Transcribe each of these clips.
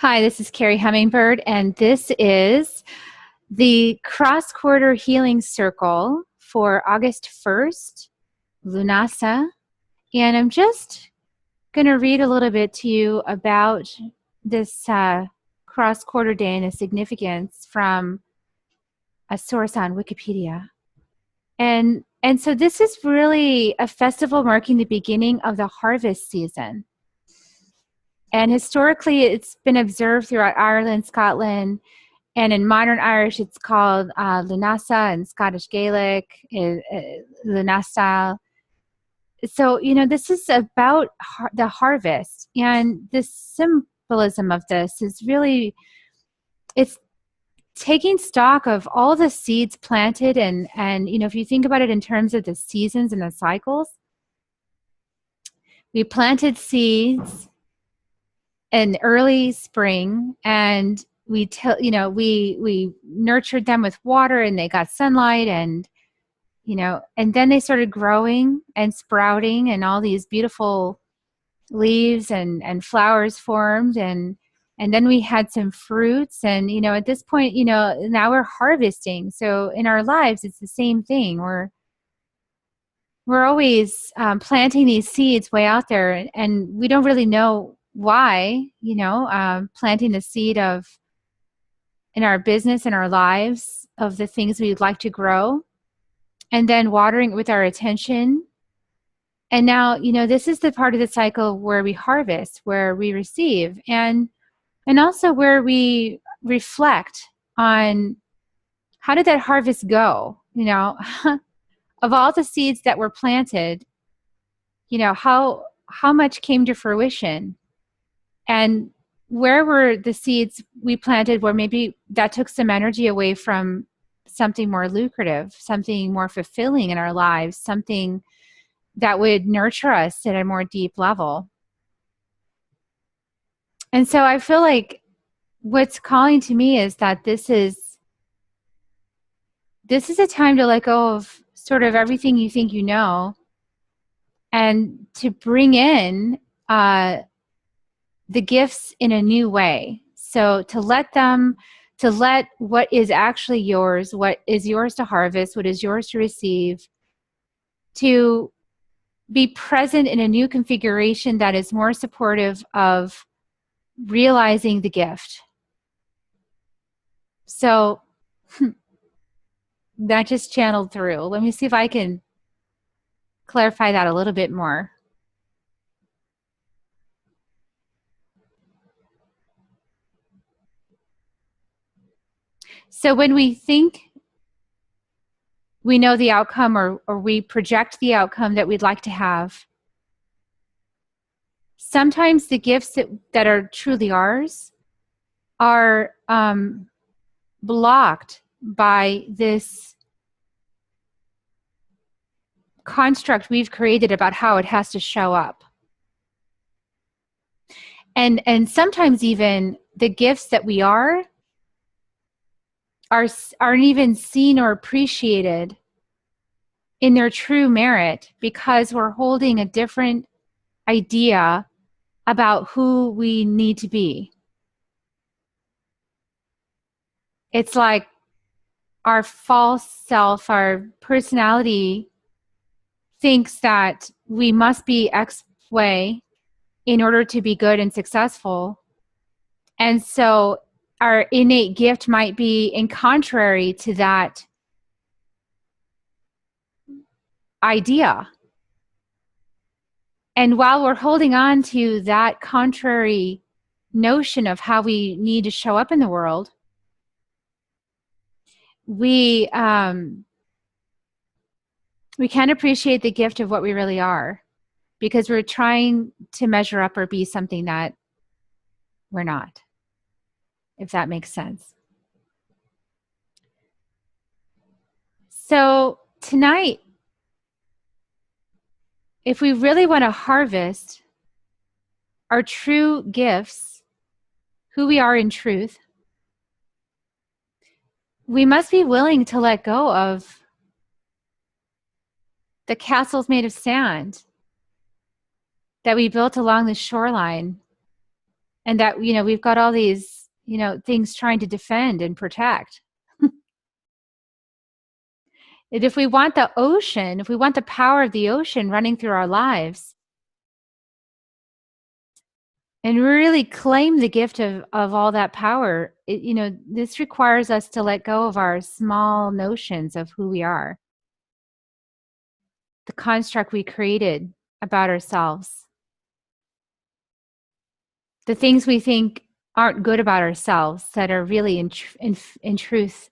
Hi, this is Carrie Hummingbird, and this is the cross-quarter healing circle for August 1st, Lughnasadh. And I'm just going to read a little bit to you about this cross-quarter day and its significance from a source on Wikipedia. And so this is really a festival marking the beginning of the harvest season. And historically, it's been observed throughout Ireland, Scotland, and in modern Irish, it's called Lughnasadh, and Scottish Gaelic, Lughnasadh. So, this is about the harvest. And the symbolism of this is really, it's taking stock of all the seeds planted. And if you think about it in terms of the seasons and the cycles, we planted seeds in early spring, and we nurtured them with water, and they got sunlight, and then they started growing and sprouting, and all these beautiful leaves and flowers formed, and then we had some fruits, and at this point, now we're harvesting. So in our lives, it's the same thing. We're always planting these seeds way out there, and we don't really know why, planting the seed of in our business and our lives of the things we'd like to grow, and then watering it with our attention. And now, this is the part of the cycle where we harvest, where we receive, and also where we reflect on how did that harvest go? Of all the seeds that were planted, how much came to fruition? And where were the seeds we planted where maybe that took some energy away from something more lucrative, something more fulfilling in our lives, something that would nurture us at a more deep level? And so I feel like what's calling to me is that this is a time to let go of sort of everything you think you know, and to bring in the gifts in a new way. So to let what is actually yours, what is yours to harvest, what is yours to receive, to be present in a new configuration that is more supportive of realizing the gift. So that just channeled through. Let me see if I can clarify that a little bit more. So when we think we know the outcome, or we project the outcome that we'd like to have, sometimes the gifts that are truly ours are blocked by this construct we've created about how it has to show up. And sometimes even the gifts that we aren't even seen or appreciated in their true merit, because we're holding a different idea about who we need to be. It's like our false self, our personality, thinks that we must be X way in order to be good and successful. And so our innate gift might be in contrary to that idea. And while we're holding on to that contrary notion of how we need to show up in the world, we can't appreciate the gift of what we really are, because we're trying to measure up or be something that we're not, if that makes sense. So tonight, if we really want to harvest our true gifts, who we are in truth, we must be willing to let go of the castles made of sand that we built along the shoreline and that, you know, we've got all these, you know, things trying to defend and protect. And if we want the ocean, if we want the power of the ocean running through our lives, and really claim the gift of all that power, you know, this requires us to let go of our small notions of who we are, the construct we created about ourselves, the things we think aren't good about ourselves that are really in truth,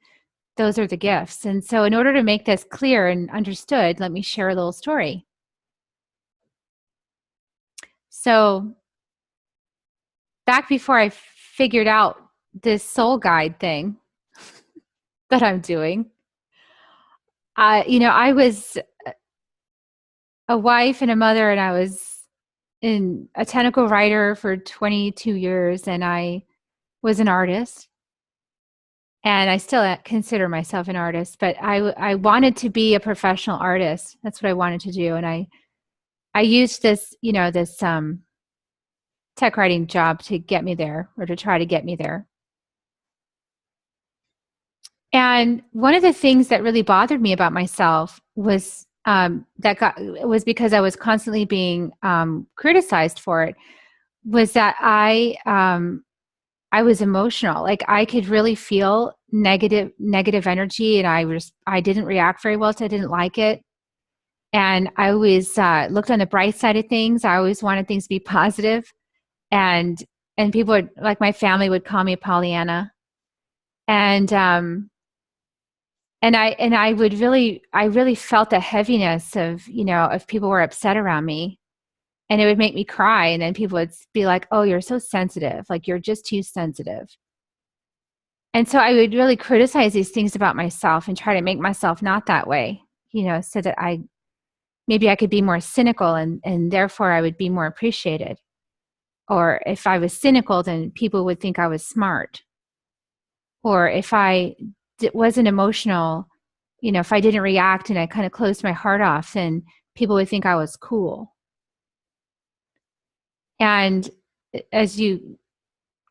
those are the gifts. And so in order to make this clear and understood, let me share a little story. So back before I figured out this soul guide thing that I'm doing, you know, I was a wife and a mother, and I was a technical writer for 22 years, and I was an artist. And I still consider myself an artist, but I wanted to be a professional artist. That's what I wanted to do. And I used this, you know, this tech writing job to get me there, or to try to get me there. And one of the things that really bothered me about myself was was because I was constantly being criticized for it, was that I was emotional. Like, I could really feel negative energy, and I didn't react very well to it. I didn't like it. And I always looked on the bright side of things. I always wanted things to be positive. And people would, like my family would call me Pollyanna. And I really felt the heaviness of, you know, if people were upset around me, and it would make me cry. And then people would be like, "Oh, you're so sensitive. Like, you're just too sensitive." And so I would really criticize these things about myself and try to make myself not that way, you know, so that maybe I could be more cynical, and therefore I would be more appreciated. Or if I was cynical, then people would think I was smart. Or if I wasn't emotional, you know, if I didn't react and I kind of closed my heart off, then people would think I was cool. And as you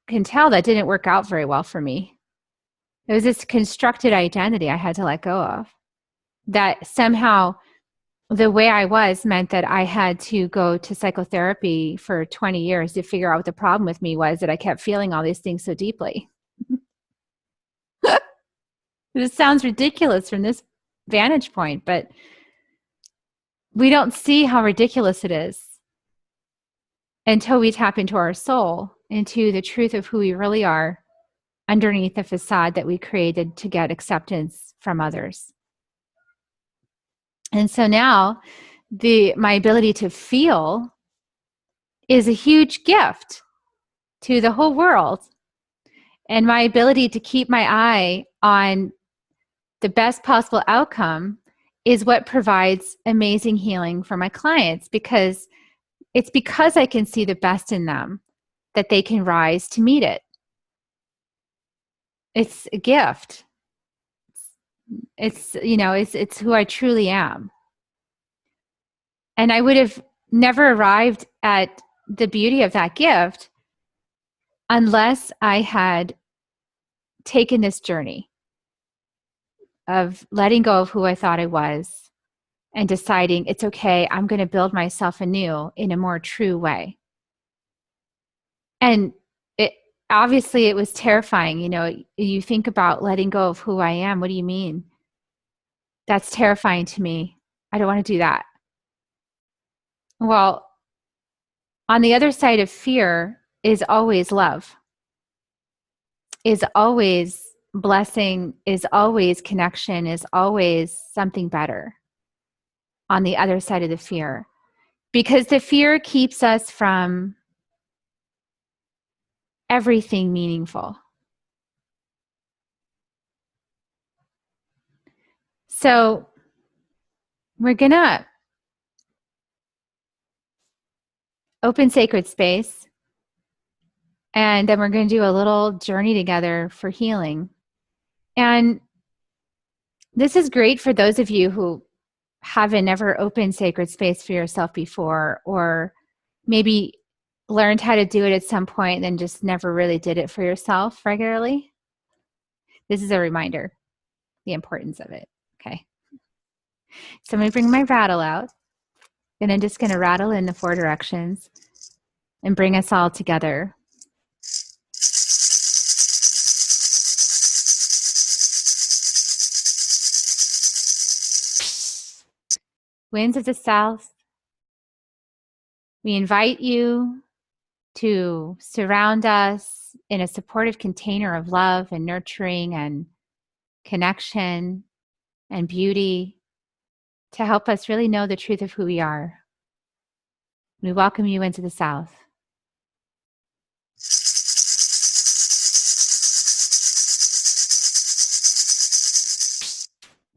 can tell, that didn't work out very well for me. It was this constructed identity I had to let go of, that somehow the way I was meant that I had to go to psychotherapy for 20 years to figure out what the problem with me was, that I kept feeling all these things so deeply. This sounds ridiculous from this vantage point, but we don't see how ridiculous it is until we tap into our soul, into the truth of who we really are underneath the facade that we created to get acceptance from others. And so now my ability to feel is a huge gift to the whole world. And my ability to keep my eye on the best possible outcome is what provides amazing healing for my clients, because it's because I can see the best in them that they can rise to meet it. It's a gift. It's, you know, it's who I truly am. And I would have never arrived at the beauty of that gift unless I had taken this journey of letting go of who I thought I was and deciding it's okay, I'm going to build myself anew in a more true way. And obviously it was terrifying. You know, you think about letting go of who I am. What do you mean? That's terrifying to me. I don't want to do that. Well, on the other side of fear is always love, is always blessing, is always connection, is always something better on the other side of the fear. Because the fear keeps us from everything meaningful. So we're going to open sacred space, and then we're going to do a little journey together for healing. And this is great for those of you who haven't ever opened sacred space for yourself before, or maybe learned how to do it at some point and then just never really did it for yourself regularly, this is a reminder, the importance of it. Okay. So I'm going to bring my rattle out, and I'm just going to rattle in the 4 directions and bring us all together. Winds of the South, we invite you to surround us in a supportive container of love and nurturing and connection and beauty to help us really know the truth of who we are. We welcome you into the South.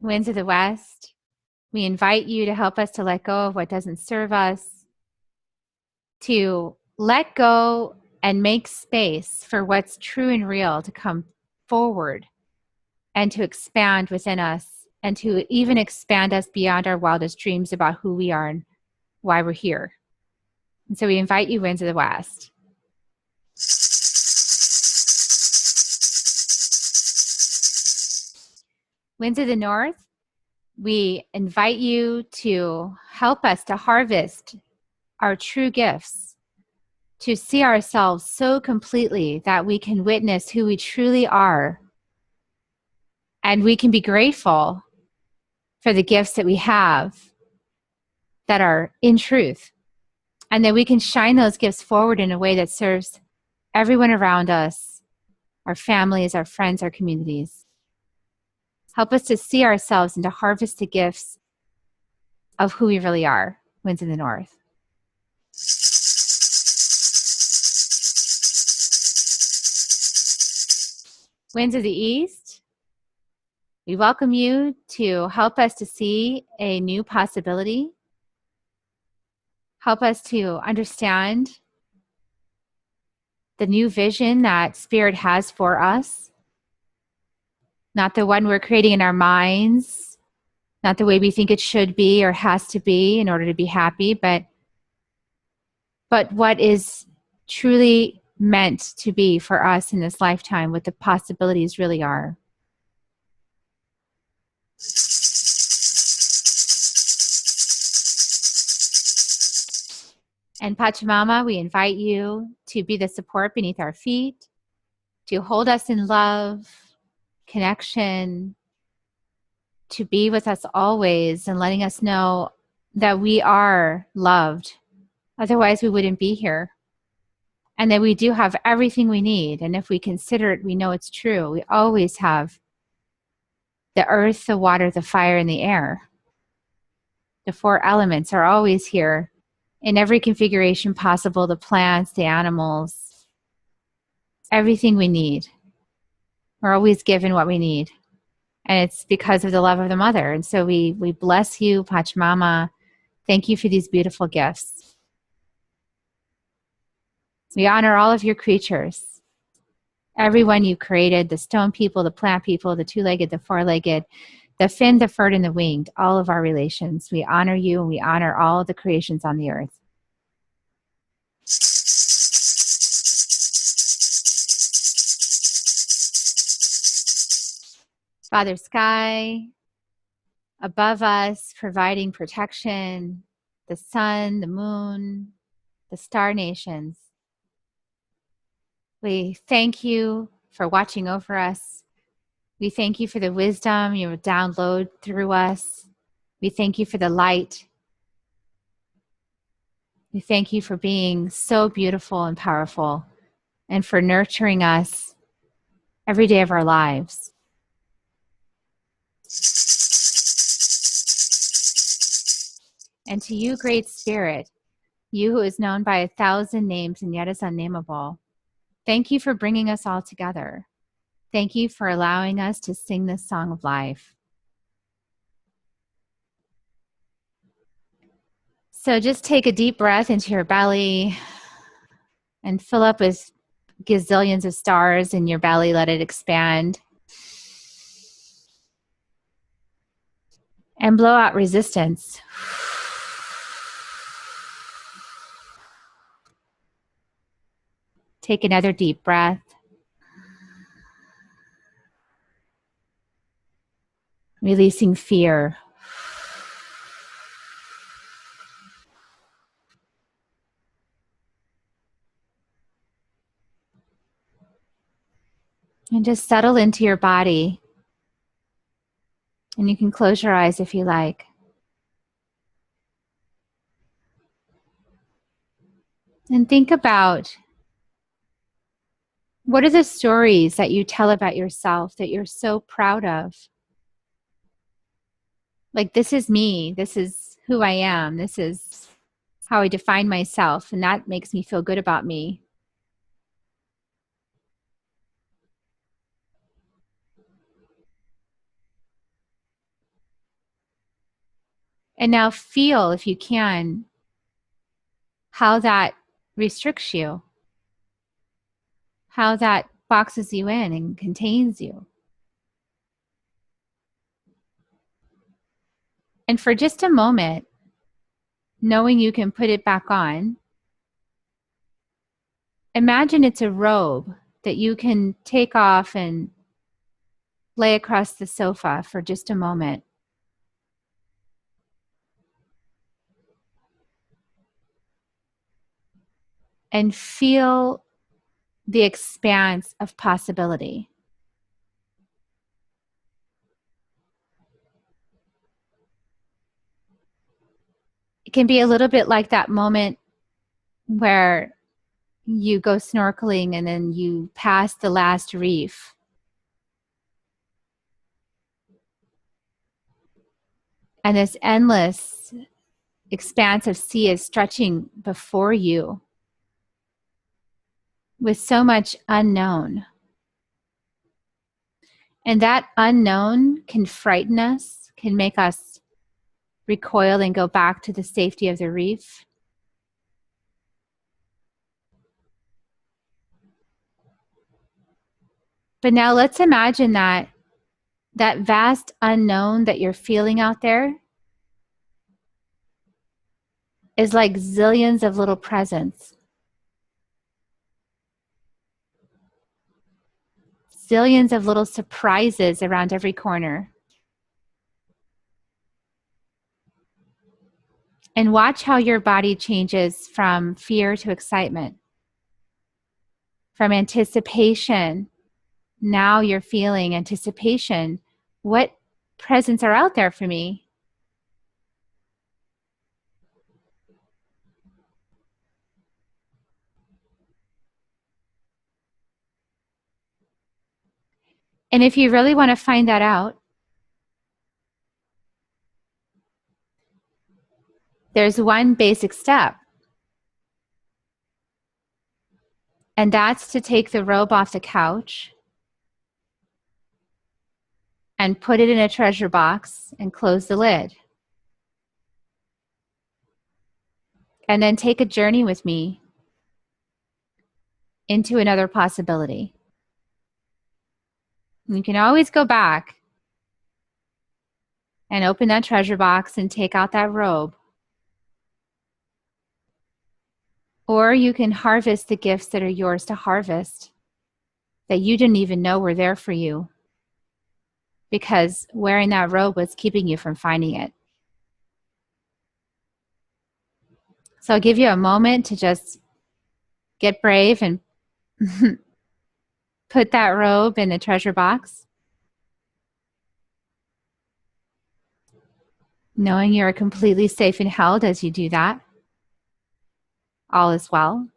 Winds of the West, we invite you to help us to let go of what doesn't serve us, to let go and make space for what's true and real to come forward and to expand within us and to even expand us beyond our wildest dreams about who we are and why we're here. And so we invite you into the West. Winds of the North, we invite you to help us to harvest our true gifts, to see ourselves so completely that we can witness who we truly are. And we can be grateful for the gifts that we have that are in truth. And that we can shine those gifts forward in a way that serves everyone around us, our families, our friends, our communities. Help us to see ourselves and to harvest the gifts of who we really are, Winds in the North. Winds of the East, we welcome you to help us to see a new possibility. Help us to understand the new vision that Spirit has for us. Not the one we're creating in our minds, not the way we think it should be or has to be in order to be happy, but what is truly meant to be for us in this lifetime, what the possibilities really are. And Pachamama, we invite you to be the support beneath our feet, to hold us in love, connection, to be with us always and letting us know that we are loved. Otherwise, we wouldn't be here. And that we do have everything we need. And if we consider it, we know it's true. We always have the earth, the water, the fire, and the air. The 4 elements are always here in every configuration possible, the plants, the animals, everything we need. We're always given what we need. And it's because of the love of the mother. And so we bless you, Pachamama. Thank you for these beautiful gifts. We honor all of your creatures. Everyone you created, the stone people, the plant people, the 2-legged, the 4-legged, the finned, the furred, and the winged, all of our relations. We honor you and we honor all the creations on the earth. Father Sky, above us, providing protection, the sun, the moon, the star nations. We thank you for watching over us. We thank you for the wisdom you download through us. We thank you for the light. We thank you for being so beautiful and powerful and for nurturing us every day of our lives. And to you, Great Spirit, you who is known by 1,000 names and yet is unnameable, thank you for bringing us all together. Thank you for allowing us to sing this song of life. So just take a deep breath into your belly and fill up with gazillions of stars in your belly. Let it expand. And blow out resistance. Take another deep breath. Releasing fear. And just settle into your body. And you can close your eyes if you like. And think about, what are the stories that you tell about yourself that you're so proud of? Like, this is me. This is who I am. This is how I define myself. And that makes me feel good about me. And now feel, if you can, how that restricts you, how that boxes you in and contains you. And for just a moment, knowing you can put it back on, imagine it's a robe that you can take off and lay across the sofa for just a moment. And feel the expanse of possibility. It can be a little bit like that moment where you go snorkeling and then you pass the last reef. And this endless expanse of sea is stretching before you with so much unknown. And that unknown can frighten us, can make us recoil and go back to the safety of the reef. But now let's imagine that vast unknown that you're feeling out there is like zillions of little presents. Zillions of little surprises around every corner. And watch how your body changes from fear to excitement, from anticipation. Now you're feeling anticipation. What presents are out there for me? And if you really want to find that out, there's one basic step. And that's to take the robe off the couch and put it in a treasure box and close the lid. And then take a journey with me into another possibility. You can always go back and open that treasure box and take out that robe. Or you can harvest the gifts that are yours to harvest, that you didn't even know were there for you, because wearing that robe was keeping you from finding it. So I'll give you a moment to just get brave and put that robe in the treasure box, knowing you're completely safe and held as you do that. All is well.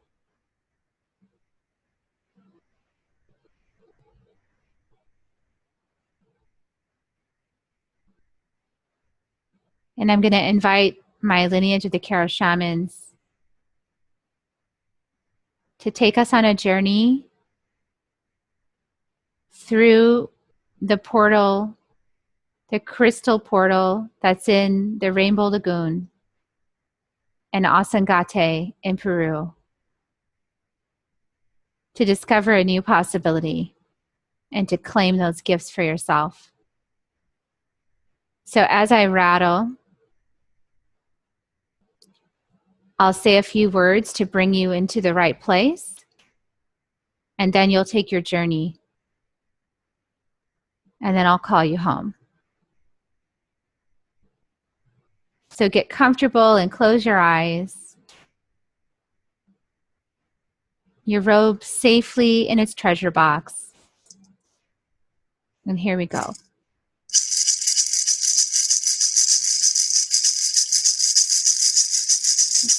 And I'm going to invite my lineage of the Kara shamans to take us on a journey through the portal, the crystal portal that's in the Rainbow Lagoon and Asangate in Peru, to discover a new possibility and to claim those gifts for yourself. So as I rattle, I'll say a few words to bring you into the right place. and then you'll take your journey, and then I'll call you home. So get comfortable and close your eyes. Your robe safely in its treasure box. And here we go.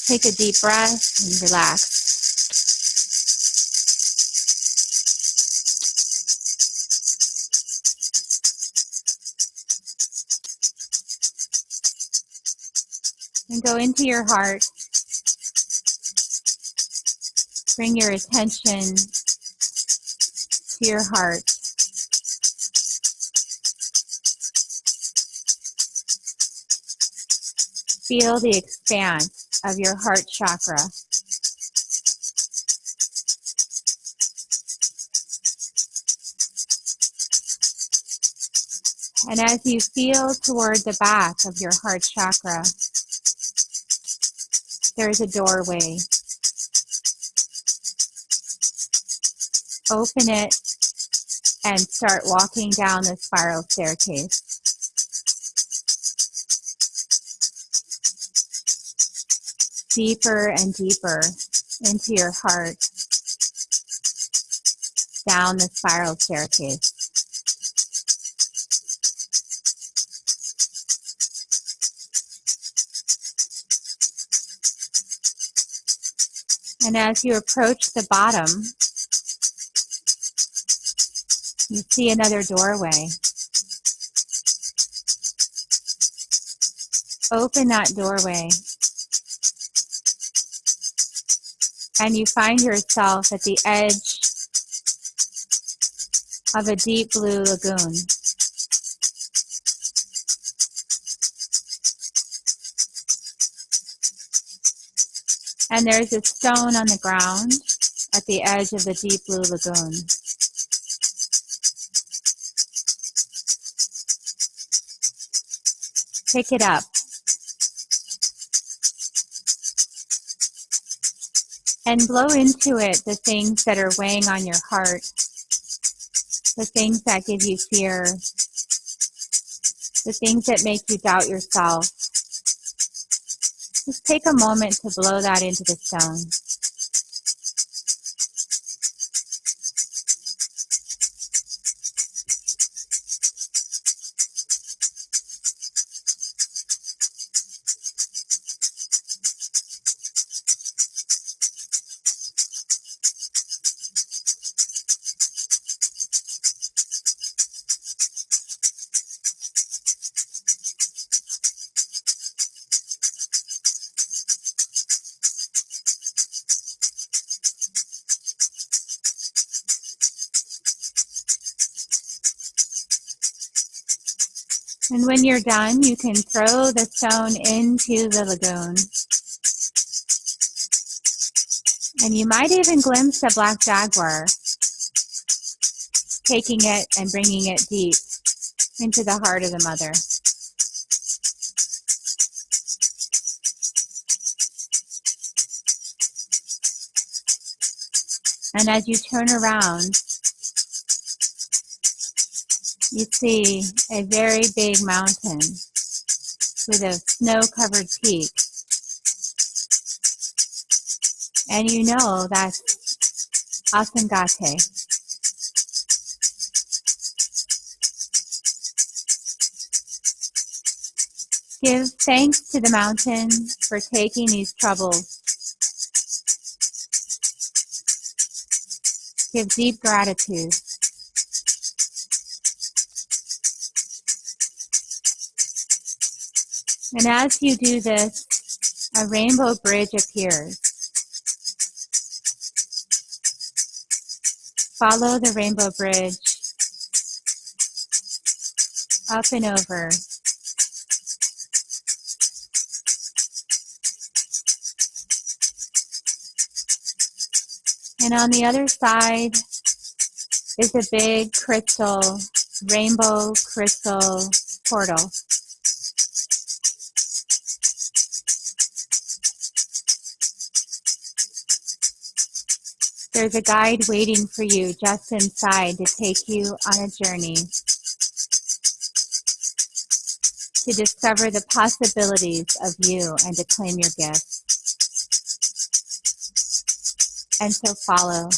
Take a deep breath and relax. And go into your heart. Bring your attention to your heart. Feel the expanse of your heart chakra. And as you feel toward the back of your heart chakra, there is a doorway. Open it and start walking down the spiral staircase. Deeper and deeper into your heart, down the spiral staircase. And as you approach the bottom, you see another doorway. Open that doorway, and you find yourself at the edge of a deep blue lagoon. And there's a stone on the ground at the edge of the deep blue lagoon. Pick it up and blow into it the things that are weighing on your heart, the things that give you fear, the things that make you doubt yourself. Just take a moment to blow that into the stone. And when you're done, you can throw the stone into the lagoon. And you might even glimpse a black jaguar, taking it and bringing it deep into the heart of the mother. And as you turn around, you see a very big mountain with a snow-covered peak. And you know that's Asangate. Give thanks to the mountain for taking these troubles. Give deep gratitude. And as you do this, a rainbow bridge appears. Follow the rainbow bridge up and over. And on the other side is a big crystal, rainbow crystal portal. There's a guide waiting for you just inside to take you on a journey to discover the possibilities of you and to claim your gifts. And so follow.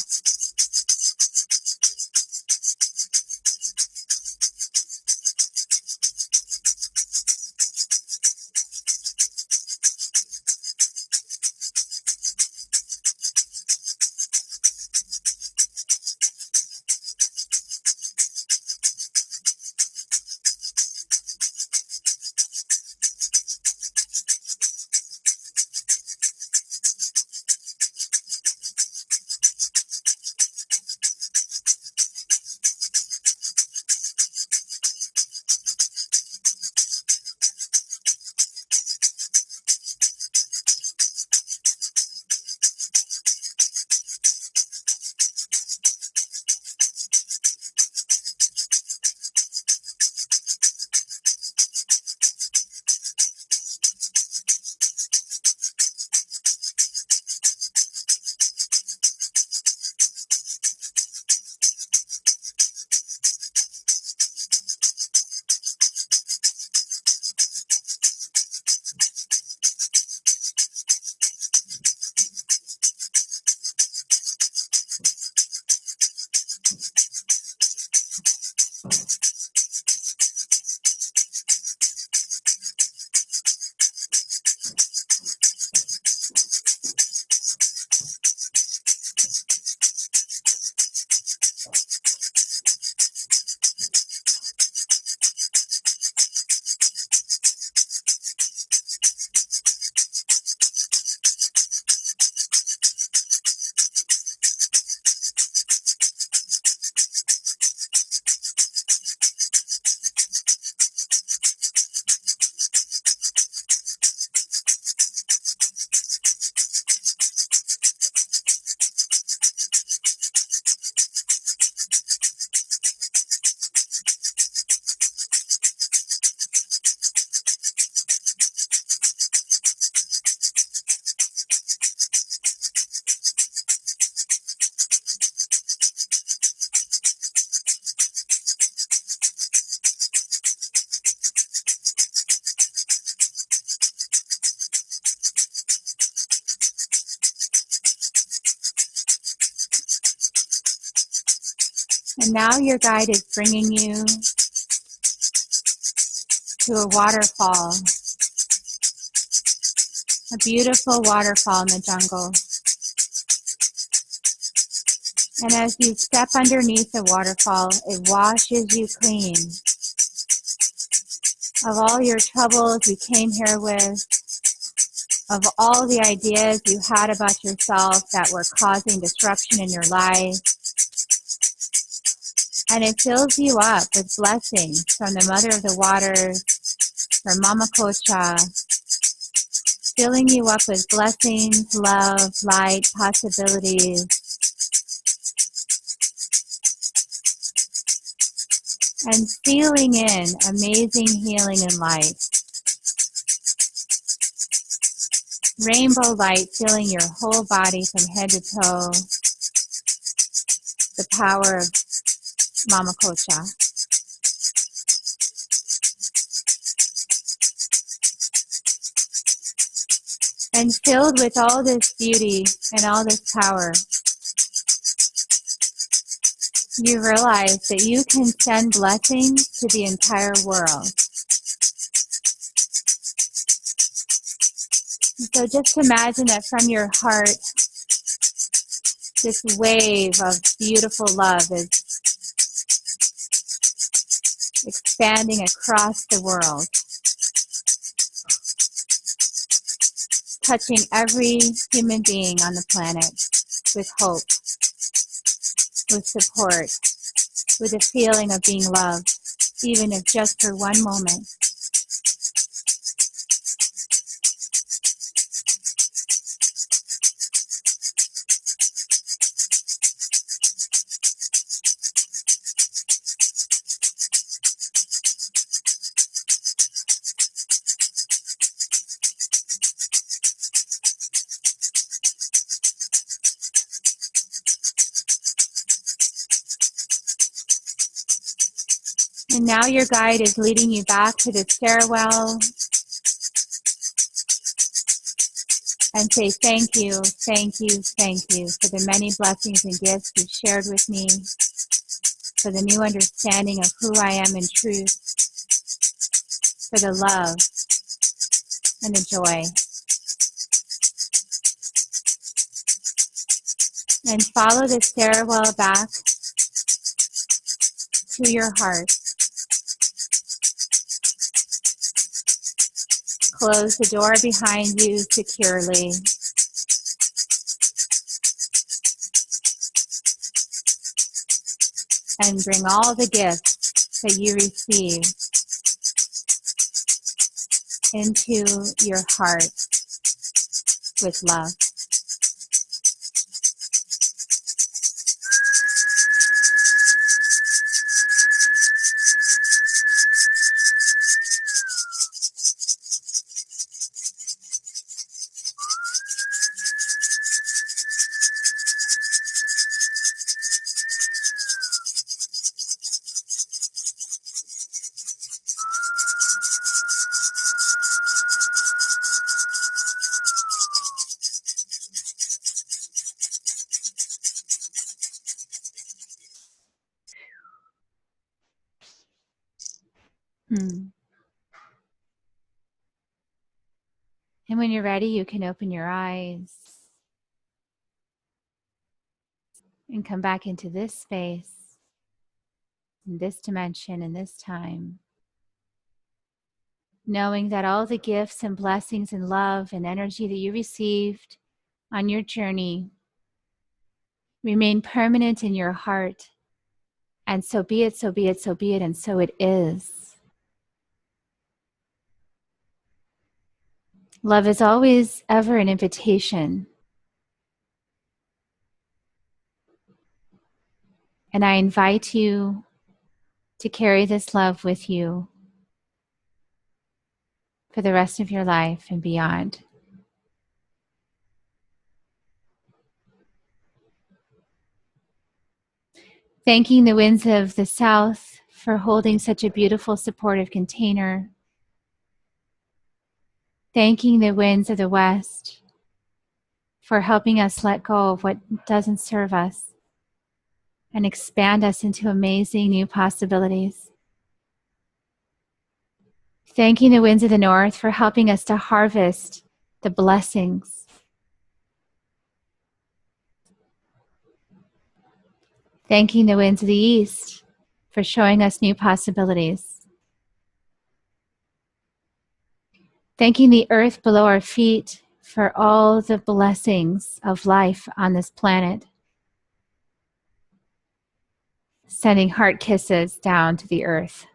And now your guide is bringing you to a waterfall, a beautiful waterfall in the jungle. And as you step underneath the waterfall, it washes you clean of all your troubles you came here with, of all the ideas you had about yourself that were causing disruption in your life. And it fills you up with blessings from the Mother of the Waters, from Mama Kocha, filling you up with blessings, love, light, possibilities. And feeling in amazing healing and light. Rainbow light filling your whole body from head to toe. The power of Mama Kocha. And filled with all this beauty and all this power, you realize that you can send blessings to the entire world. So just imagine that from your heart, this wave of beautiful love is expanding across the world, touching every human being on the planet with hope, with support, with a feeling of being loved, even if just for one moment. And now your guide is leading you back to the stairwell. And say thank you, thank you, thank you for the many blessings and gifts you've shared with me, for the new understanding of who I am in truth, for the love and the joy. And follow the stairwell back to your heart. Close the door behind you securely. And bring all the gifts that you receive into your heart with love. And when you're ready, you can open your eyes and come back into this space, in this dimension, in this time, knowing that all the gifts and blessings and love and energy that you received on your journey remain permanent in your heart. And so be it, so be it, so be it, and so it is. Love is always ever an invitation. And I invite you to carry this love with you for the rest of your life and beyond. Thanking the winds of the south for holding such a beautiful supportive container. Thanking the winds of the west for helping us let go of what doesn't serve us and expand us into amazing new possibilities. Thanking the winds of the north for helping us to harvest the blessings. Thanking the winds of the east for showing us new possibilities. Thanking the earth below our feet for all the blessings of life on this planet. Sending heart kisses down to the earth.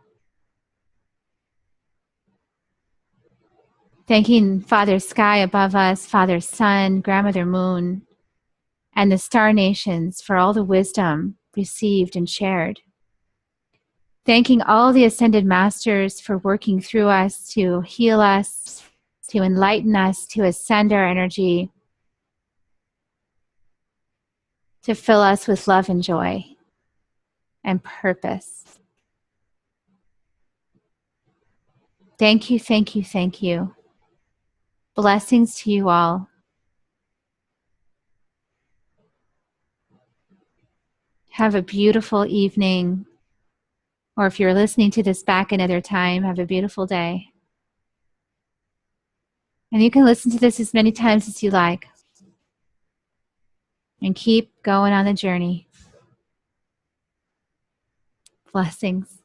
Thanking Father Sky above us, Father Sun, Grandmother Moon, and the star nations for all the wisdom received and shared. Thanking all the ascended masters for working through us to heal us, to enlighten us, to ascend our energy, to fill us with love and joy and purpose. Thank you, thank you, thank you. Blessings to you all. Have a beautiful evening. Or if you're listening to this back another time, have a beautiful day. And you can listen to this as many times as you like. And keep going on the journey. Blessings.